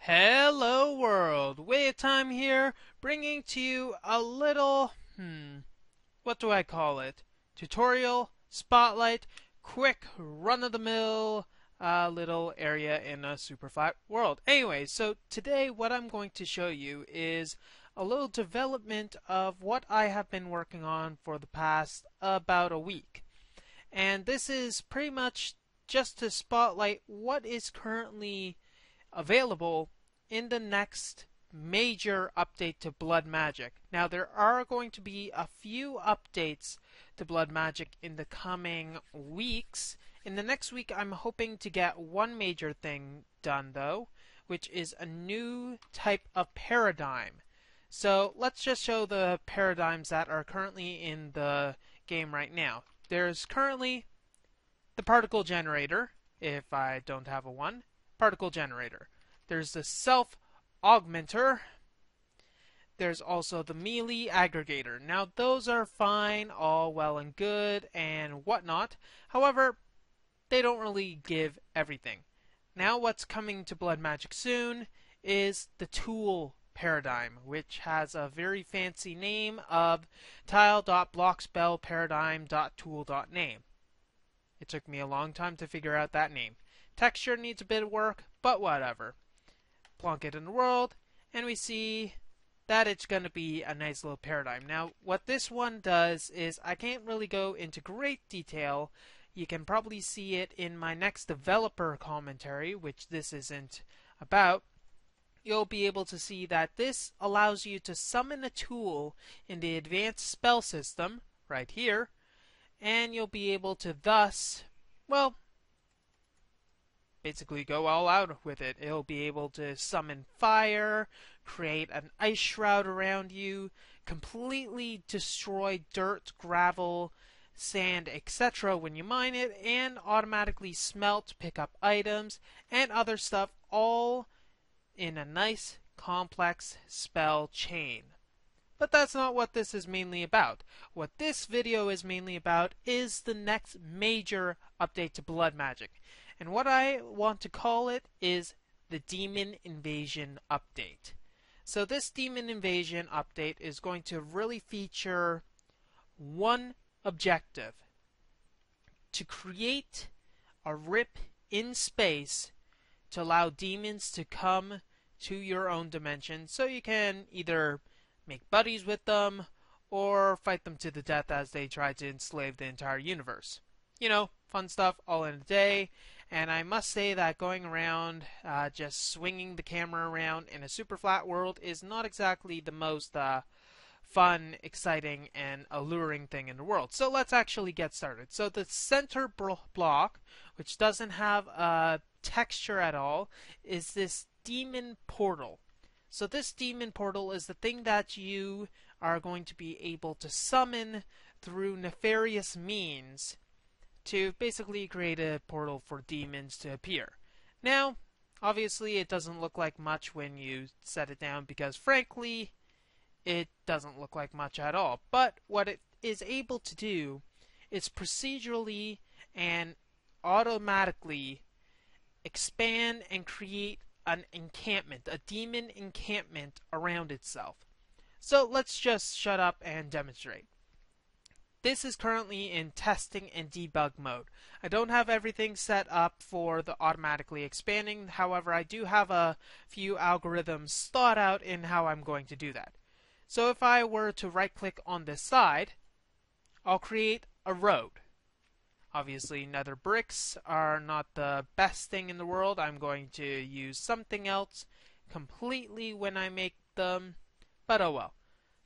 Hello world, Way of Time here, bringing to you a little, what do I call it? Tutorial, spotlight, quick, run-of-the-mill, little area in a super flat world. Anyway, so today what I'm going to show you is a little development of what I have been working on for the past about a week. And this is pretty much just to spotlight what is currently available in the next major update to Blood Magic. Now, there are going to be a few updates to Blood Magic in the coming weeks. In the next week, I'm hoping to get one major thing done, though, which is a new type of paradigm. So let's just show the paradigms that are currently in the game right now. There's currently the particle generator, if I don't have a one. Particle generator. There's the self-augmenter. There's also the melee aggregator. Now, those are fine, all well and good, and whatnot. However, they don't really give everything. Now, what's coming to Blood Magic soon is the tool paradigm, which has a very fancy name of tile.blockspellparadigm.tool.name. It took me a long time to figure out that name. Texture needs a bit of work, but whatever. Plonk it in the world, and we see that it's going to be a nice little paradigm. Now, what this one does is, I can't really go into great detail. You can probably see it in my next developer commentary, which this isn't about. You'll be able to see that this allows you to summon a tool in the advanced spell system, right here, and you'll be able to thus, well, basically go all out with it. It'll be able to summon fire, create an ice shroud around you, completely destroy dirt, gravel, sand, etc. when you mine it, and automatically smelt, pick up items, and other stuff, all in a nice, complex spell chain. But that's not what this is mainly about. What this video is mainly about is the next major update to Blood Magic. And what I want to call it is the Demon Invasion Update. So this Demon Invasion Update is going to really feature one objective: to create a rip in space to allow demons to come to your own dimension, so you can either make buddies with them or fight them to the death as they try to enslave the entire universe. You know, fun stuff all in a day. And I must say that going around just swinging the camera around in a super flat world is not exactly the most fun, exciting, and alluring thing in the world. So let's actually get started. So the center block, which doesn't have a texture at all, is this demon portal. So this demon portal is the thing that you are going to be able to summon through nefarious means to basically create a portal for demons to appear. Now, obviously it doesn't look like much when you set it down, because frankly, it doesn't look like much at all. But what it is able to do is procedurally and automatically expand and create an encampment, a demon encampment around itself. So let's just shut up and demonstrate. This is currently in testing and debug mode. I don't have everything set up for the automatically expanding. However, I do have a few algorithms thought out in how I'm going to do that. So if I were to right click on this side, I'll create a road. Obviously, nether bricks are not the best thing in the world. I'm going to use something else completely when I make them, but oh well.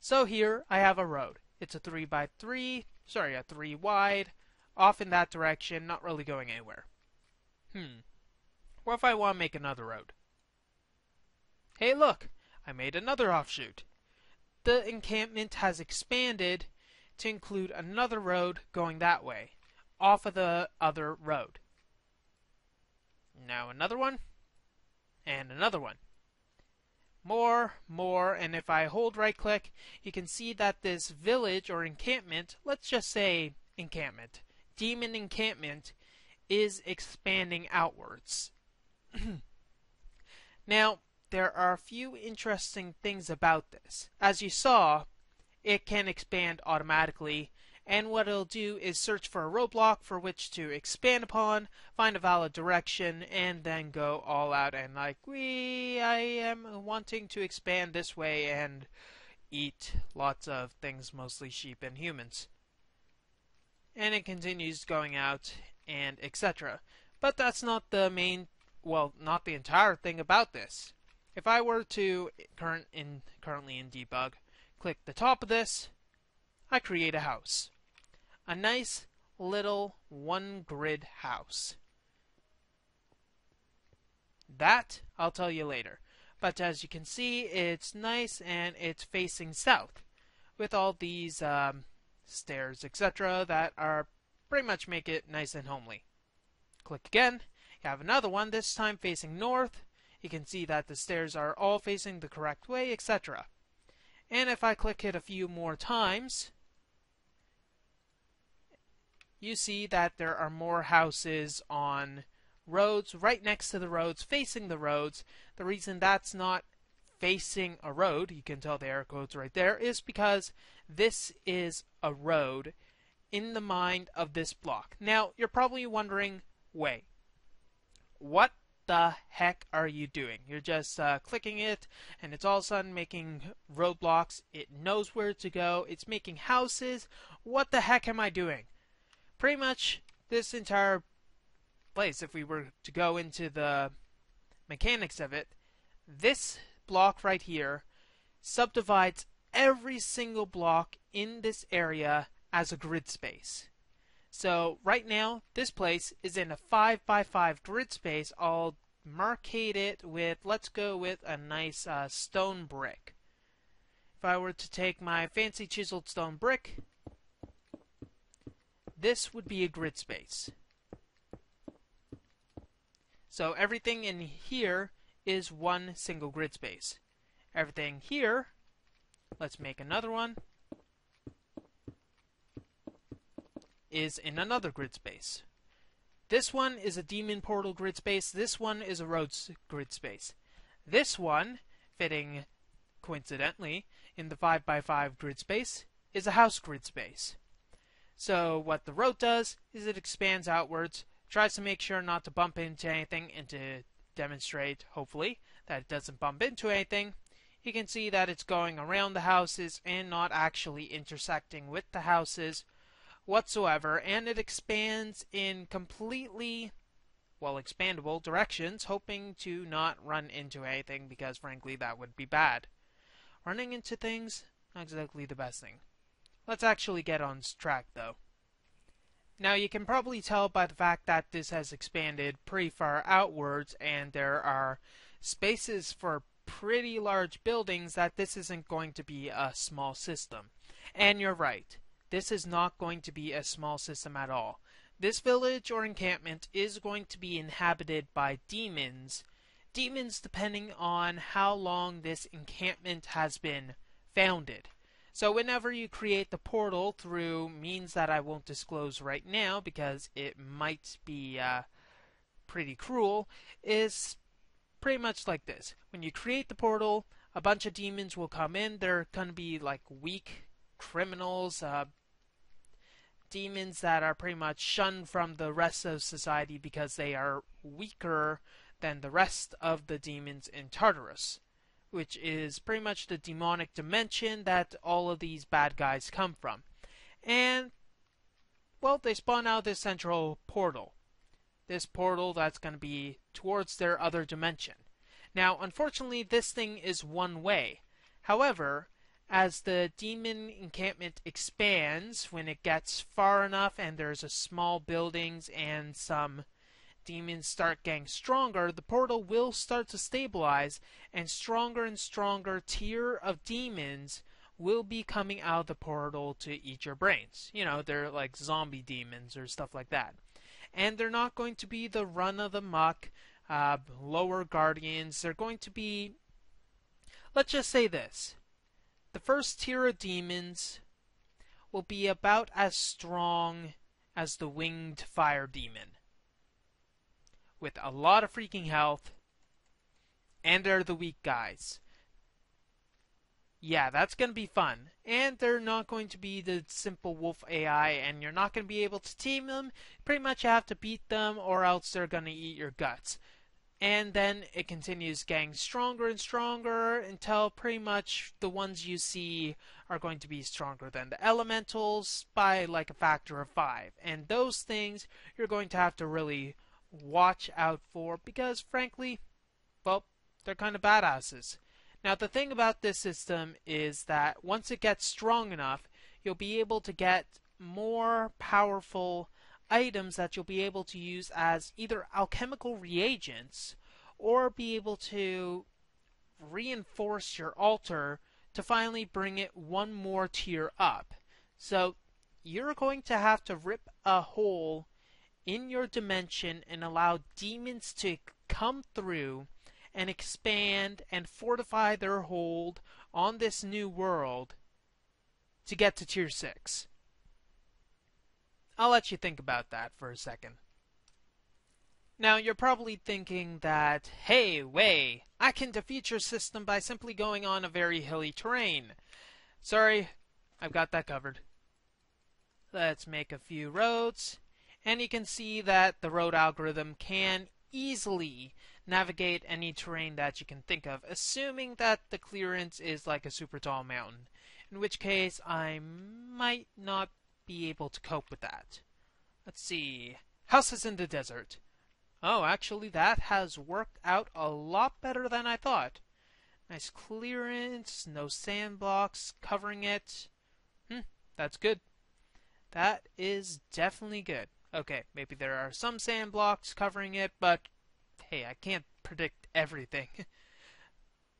So here I have a road. It's a 3 wide, off in that direction, not really going anywhere. What if I want to make another road? Hey look, I made another offshoot. The encampment has expanded to include another road going that way, off of the other road. Now another one, and another one. More, and if I hold right click, you can see that this village or encampment, let's just say encampment, demon encampment, is expanding outwards. Now, there are a few interesting things about this. As you saw, it can expand automatically, and what it'll do is search for a roadblock for which to expand upon, find a valid direction, and then go all out and like, I am wanting to expand this way and eat lots of things, mostly sheep and humans. And it continues going out and etc. But that's not the main, well, not the entire thing about this. If I were to currently in debug, click the top of this, I create a house. A nice little one grid house. That I'll tell you later. But as you can see, it's nice and it's facing south with all these stairs, etc. that are pretty much make it nice and homely. Click again. You have another one, this time facing north. You can see that the stairs are all facing the correct way, etc. And if I click it a few more times, you see that there are more houses on roads, right next to the roads, facing the roads. The reason that's not facing a road, you can tell the air quotes right there, is because this is a road in the mind of this block. Now, you're probably wondering, wait, what the heck are you doing? You're just clicking it, and it's all of a sudden making roadblocks. It knows where to go. It's making houses. What the heck am I doing? Pretty much this entire place, if we were to go into the mechanics of it, this block right here subdivides every single block in this area as a grid space. So right now, this place is in a 5x5 grid space. I'll marcate it with, let's go with a nice stone brick. If I were to take my fancy chiseled stone brick, this would be a grid space. So everything in here is one single grid space. Everything here, let's make another one, is in another grid space. This one is a demon portal grid space. This one is a roads grid space. This one, fitting coincidentally in the 5x5 grid space, is a house grid space. So what the road does is it expands outwards, tries to make sure not to bump into anything, and to demonstrate, hopefully, that it doesn't bump into anything. You can see that it's going around the houses and not actually intersecting with the houses whatsoever, and it expands in completely, well, expandable directions, hoping to not run into anything, because frankly that would be bad. Running into things, not exactly the best thing. Let's actually get on track though. Now you can probably tell by the fact that this has expanded pretty far outwards and there are spaces for pretty large buildings that this isn't going to be a small system. And you're right. This is not going to be a small system at all. This village or encampment is going to be inhabited by demons. Demons depending on how long this encampment has been founded. So whenever you create the portal through means that I won't disclose right now because it might be pretty cruel, is pretty much like this. When you create the portal, a bunch of demons will come in. They're going to be like weak criminals, demons that are pretty much shunned from the rest of society because they are weaker than the rest of the demons in Tartarus, which is pretty much the demonic dimension that all of these bad guys come from. And, well, they spawn out this central portal. This portal that's going to be towards their other dimension. Now, unfortunately, this thing is one way. However, as the demon encampment expands, when it gets far enough and there's a small buildings and some demons start getting stronger, the portal will start to stabilize and stronger tier of demons will be coming out of the portal to eat your brains. You know, they're like zombie demons or stuff like that. And they're not going to be the run-of-the-muck lower guardians. They're going to be, let's just say this. The first tier of demons will be about as strong as the winged fire demon, with a lot of freaking health and they're the weak guys. Yeah, that's going to be fun. And they're not going to be the simple wolf AI, and you're not going to be able to team them. Pretty much you have to beat them, or else they're going to eat your guts. And then it continues getting stronger and stronger until pretty much the ones you see are going to be stronger than the elementals by like a factor of 5. And those things you're going to have to really watch out for because, frankly, well, they're kind of badasses. Now, the thing about this system is that once it gets strong enough, you'll be able to get more powerful items that you'll be able to use as either alchemical reagents or be able to reinforce your altar to finally bring it one more tier up. So, you're going to have to rip a hole in your dimension and allow demons to come through and expand and fortify their hold on this new world to get to tier 6. I'll let you think about that for a second. Now, you're probably thinking that, hey, Way, I can defeat your system by simply going on a very hilly terrain. Sorry, I've got that covered. Let's make a few roads, and you can see that the road algorithm can easily navigate any terrain that you can think of, assuming that the clearance is like a super tall mountain, in which case I might not be able to cope with that. Let's see. Houses in the desert. Oh, actually that has worked out a lot better than I thought. Nice clearance, no sand blocks covering it. That's good. That is definitely good. Okay, maybe there are some sand blocks covering it, but hey, I can't predict everything.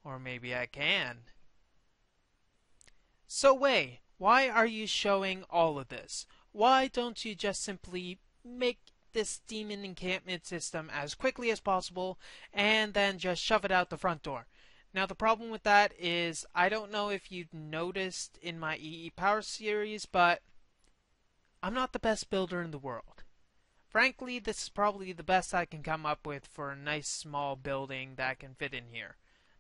Or maybe I can. So Way, why are you showing all of this? Why don't you just simply make this demon encampment system as quickly as possible and then just shove it out the front door? Now the problem with that is I don't know if you've noticed in my EE Power series, but I'm not the best builder in the world. Frankly, this is probably the best I can come up with for a nice small building that can fit in here.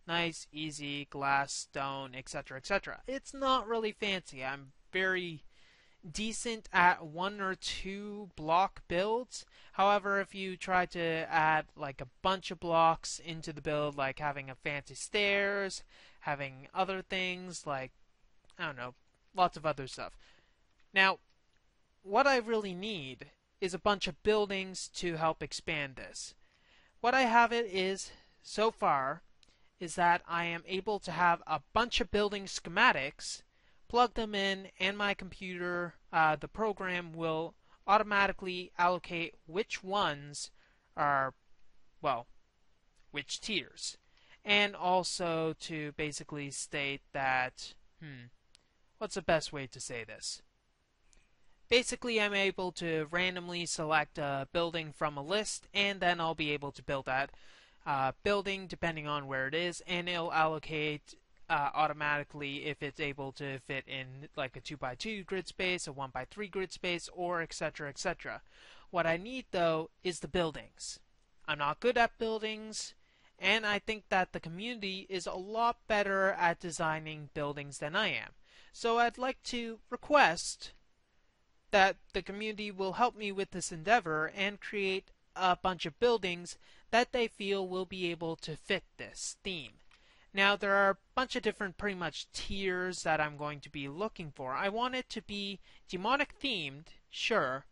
Nice, easy, glass, stone, etc., etc. It's not really fancy. I'm very decent at 1 or 2 block builds. However, if you try to add like a bunch of blocks into the build, like having a fancy stairs, having other things like, I don't know, lots of other stuff. Now, what I really need is a bunch of buildings to help expand this. What I have it is, so far, is that I am able to have a bunch of building schematics, plug them in, and my computer, the program, will automatically allocate which ones are, well, which tiers. And also to basically state that, what's the best way to say this? Basically, I'm able to randomly select a building from a list, and then I'll be able to build that building depending on where it is, and it'll allocate automatically if it's able to fit in like a 2x2 grid space, a 1x3 grid space, or etc. etc. What I need though is the buildings. I'm not good at buildings, and I think that the community is a lot better at designing buildings than I am. So I'd like to request that the community will help me with this endeavor and create a bunch of buildings that they feel will be able to fit this theme. Now, there are a bunch of different pretty much tiers that I'm going to be looking for. I want it to be demonic themed, sure,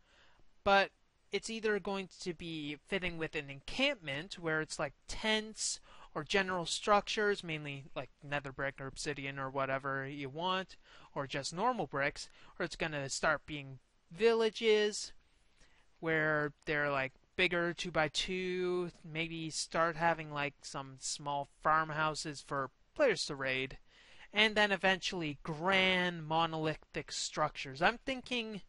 but it's either going to be fitting with an encampment where it's like tents or general structures, mainly like nether brick or obsidian or whatever you want, or just normal bricks, or it's going to start being villages where they're like bigger 2x2, maybe start having like some small farmhouses for players to raid, and then eventually grand monolithic structures. I'm thinking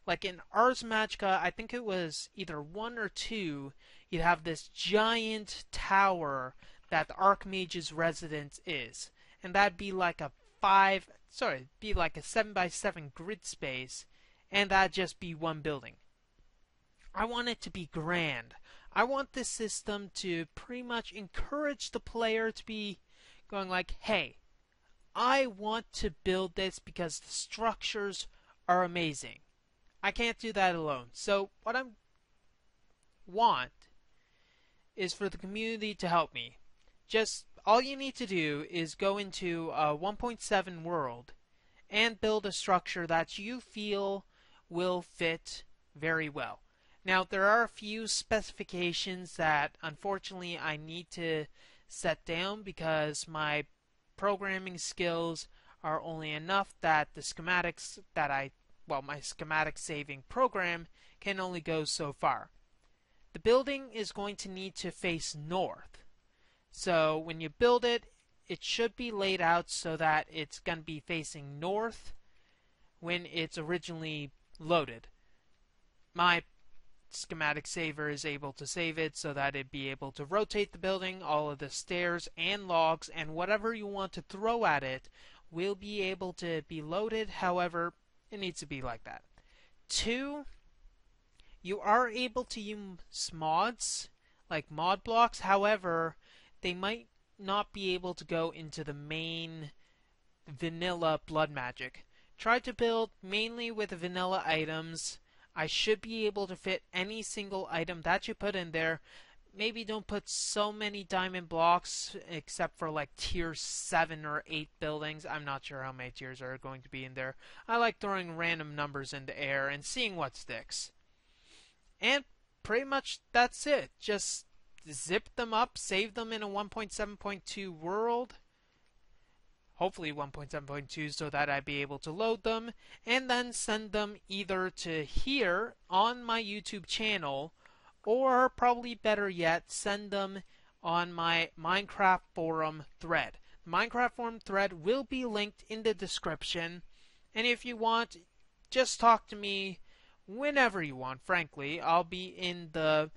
like in Ars Magica, I think it was either 1 or 2, you'd have this giant tower that the Archmage's residence is, and that'd be like a 7x7 grid space, and that'd just be one building. I want it to be grand. I want this system to pretty much encourage the player to be going like, hey, I want to build this because the structures are amazing. I can't do that alone. So what I want is for the community to help me. Just all you need to do is go into a 1.7 world and build a structure that you feel will fit very well. Now, there are a few specifications that unfortunately I need to set down because my programming skills are only enough that the schematics that my schematic saving program can only go so far. The building is going to need to face north. So when you build it, it should be laid out so that it's going to be facing north when it's originally loaded. My schematic saver is able to save it so that it'd be able to rotate the building, all of the stairs and logs, and whatever you want to throw at it will be able to be loaded. However, it needs to be like that. 2, you are able to use mods, like mod blocks. However, they might not be able to go into the main vanilla blood magic. Try to build mainly with vanilla items. I should be able to fit any single item that you put in there. Maybe don't put so many diamond blocks except for like tier 7 or 8 buildings. I'm not sure how many tiers are going to be in there. I like throwing random numbers in the air and seeing what sticks. And pretty much that's it. Just zip them up, save them in a 1.7.2 world. Hopefully 1.7.2 so that I'd be able to load them and then send them either to here on my YouTube channel or probably better yet send them on my Minecraft forum thread. The Minecraft forum thread will be linked in the description, and if you want, just talk to me whenever you want. Frankly, I'll be in the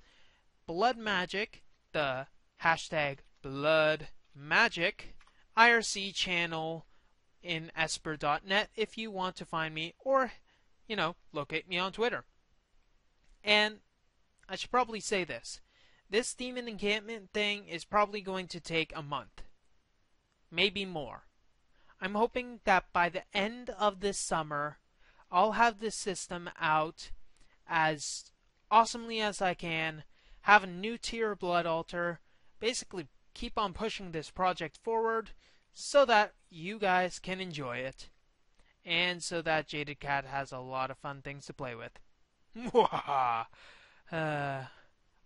Blood Magic, the hashtag Blood Magic IRC channel in esper.net if you want to find me or, locate me on Twitter. And I should probably say this. This demon encampment thing is probably going to take a month. Maybe more. I'm hoping that by the end of this summer, I'll have this system out as awesomely as I can, have a new tier blood altar, basically keep on pushing this project forward so that you guys can enjoy it. And so that Jaded Cat has a lot of fun things to play with.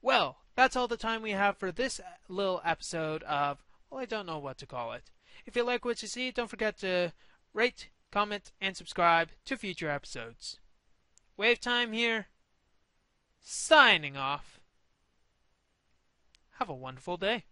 Well, that's all the time we have for this little episode of, I don't know what to call it. If you like what you see, don't forget to rate, comment, and subscribe to future episodes. WayofTime here, signing off. Have a wonderful day.